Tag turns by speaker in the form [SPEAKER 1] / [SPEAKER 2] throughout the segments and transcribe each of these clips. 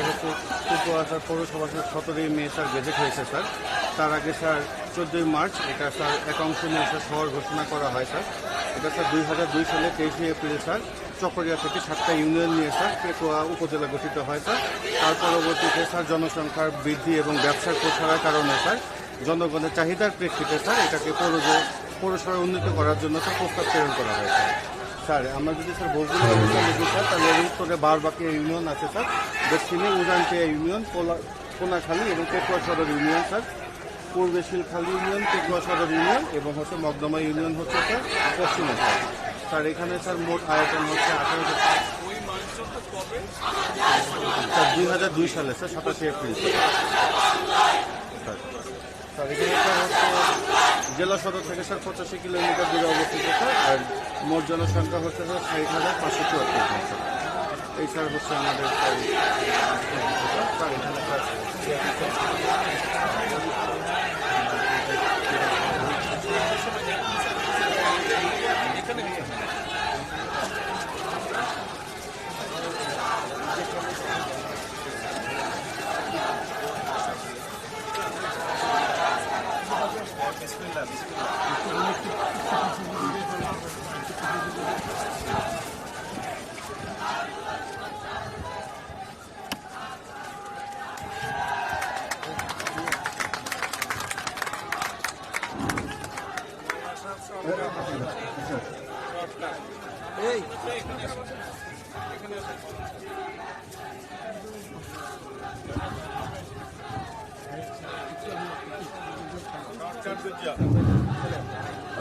[SPEAKER 1] যেহেতু উপহাসার পৌরসভা স্যার 17ই মে sir gazette হয়েছে স্যার, তার আগে স্যার 14ই মার্চ এটা স্যার একাংশ নিয়ে স্যার শহর ঘোষণা করা হয় স্যার। এটা স্যার 2002 সালে 23শে এপ্রিল স্যার চকরিয়া থেকে 7টা ইউনিয়ন নিয়ে স্যার পেকুয়া উপজেলা গঠিত হয় স্যার। তার পরবর্তীতে স্যার জনসংখ্যার বৃদ্ধি এবং ব্যবসার প্রসারের কারণে স্যার জনগণের চাহিদার প্রেক্ষিতে স্যার এটাকে পৌরসভায় উন্নীত করার জন্য স্যার প্রস্তাব প্রেরণ করা হয় স্যার। স্যার আমরা যদি স্যার ভৌগোলিক অবস্থান দেখি স্যার, তাহলে এর উত্তরে বারবাকি ইউনিয়ন আছে স্যার, দক্ষিণে উজানটিয়া ইউনিয়ন, কোনাখালী এবং পেকুয়া সদর ইউনিয়ন স্যার, পূর্বে শিলখালী ইউনিয়ন, পেকুয়া সদর ইউনিয়ন এবং হচ্ছে মগদমা ইউনিয়ন হচ্ছে স্যার পশ্চিমে স্যার। স্যার এখানে স্যার মোট আয়তন হচ্ছে 18 স্যার 2002 সালে স্যার 27শে এপ্রিল স্যার। স্যার এখানে স্যার হচ্ছে জেলা সদর থেকে স্যার 85 কিলোমিটার দূরে অবস্থিত স্যার। আর মোট জনসংখ্যা হচ্ছে স্যার 60,574 জন স্যার। এই স্যার হচ্ছে আমাদের স্যার এখানে স্যার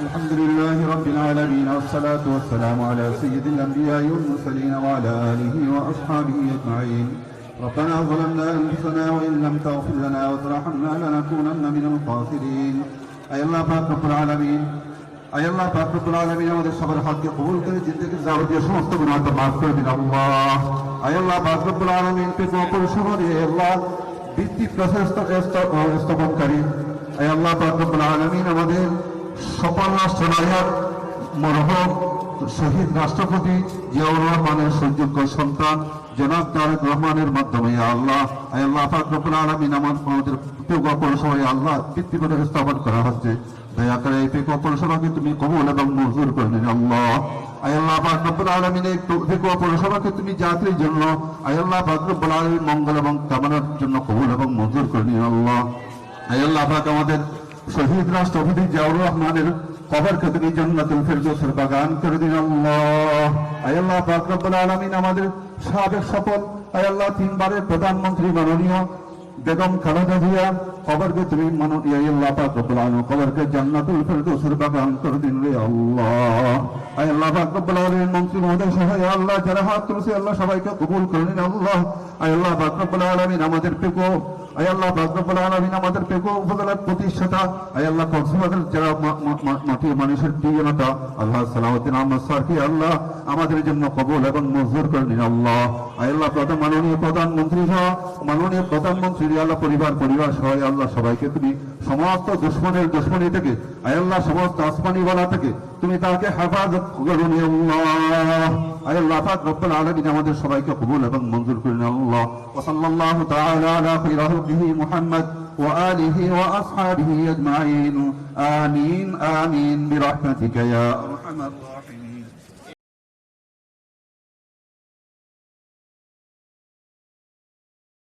[SPEAKER 2] الحمد لله رب العالمين والصلاة والسلام على سيد الأنبياء والمرسلين وعلى آله وأصحابه أجمعين. ربنا ظلمنا أنفسنا وإن لم تغفر لنا وترحمنا لنكونن من الخاسرين. أي الله পাক রব্বুল আলামিন, আয় আল্লাহ পাক রব্বুল আলামিন আমাদের সবার হককে কবুল করে জিন্দেগির যাবতীয় সমস্ত গুনাহকে মাফ করে দিন আল্লাহ। আয় আল্লাহ পাক রব্বুল আলামিন পেকুয়া পৌরসভা দিয়ে আল্লাহ ভিত্তিক প্রচেষ্টা স্থাপনকারী আয় আল্লাহ পাক রব্বুল আলামিন আমাদের সফল রাষ্ট্রনায়ক মরহুম শহীদ রাষ্ট্রপতি জিয়াউর রহমানের সুযোগ্য সন্তান জনাব তারেক রহমানের মাধ্যমে আল্লাহ আয় আল্লাহ পাক রব্বুল আলামিন আমাদের পেকুয়া পৌরসভায় আল্লাহ ভিত্তি করে স্থাপন করা হচ্ছে। দয়া করে এই পেকুয়া পৌরসভাকে তুমি কবুল এবং মঞ্জুর করে নিন আল্লাহ। আয় আল্লাহ পাক রব্বুল আলামিন এই পেকুয়া পৌরসভাকে তুমি জাতির জন্য আয় আল্লাহ পাক রব্বুল আলামিন মঙ্গল এবং কামনার জন্য কবুল এবং মঞ্জুর করে নিন আল্লাহ। আয় আল্লাহ পাক আমাদের শহীদ রাষ্ট্রপতি জিয়াউর রহমানের কবরকে তুমি জান্নাতুল ফেরদৌসের বাগান করে দিন আল্লাহ। আয় আল্লাহ পাক রব্বুল আলামিন আমাদের সাবেক সফল আয় আল্লাহ 3 বারের প্রধানমন্ত্রী মাননীয় বেগম খালেদা জিয়া কবরকে তুমি মাননীয় আল্লাহ পাক রব্বুল আলামিন কবরকে জান্নাতুল ফেরদৌসের বাগান করে দিন রে আল্লাহ। আয় আল্লাহ পাক রব্বুল আলামিন মন্ত্রী মহোদয় সহ আল্লাহ যারা হাত তুলেছে আল্লাহ সবাইকে কবুল করে নিন আল্লাহ। আয় আল্লাহ পাক রব্বুল আলামিন আমাদের পেকুয়া আয় আল্লাহ পাক রব্বুল আলামিন আমাদের পেকুয়া উপজেলার প্রতিষ্ঠাতা আয় আল্লাহ কক্সবাজার যারা মাটির মানুষের প্রিয়তা আল্লাহ সালাউদ্দিন আহমদ স্যারকে আল্লাহ আমাদের জন্য কবুল এবং মঞ্জুর করে নিন আল্লাহ। আয় আল্লাহ মাননীয় প্রধানমন্ত্রী সহ মাননীয় প্রধানমন্ত্রী আল্লাহ পরিবার সহ আল্লাহ সবাইকে তুমি সমস্ত দুশ্মনী থেকে আয় আল্লাহ সমস্ত আসমানি বলা থেকে তুমি তাকে হেফাজত করুন আল্লাহ। আয় আল্লাহ পাক রব্বুল আলামিন আমাদের সবাইকে কবুল এবং মঞ্জুর করে নিন আল্লাহ। ওয়া সাল্লাল্লাহু তাআলা আলা খায়রি খালকিহি মুহাম্মদ ওয়া আলিহি ওয়া আসহাবিহি আজমাইন। আমিন আমিন বিরহমাতিকা ইয়া আরহামার রাহিমিন।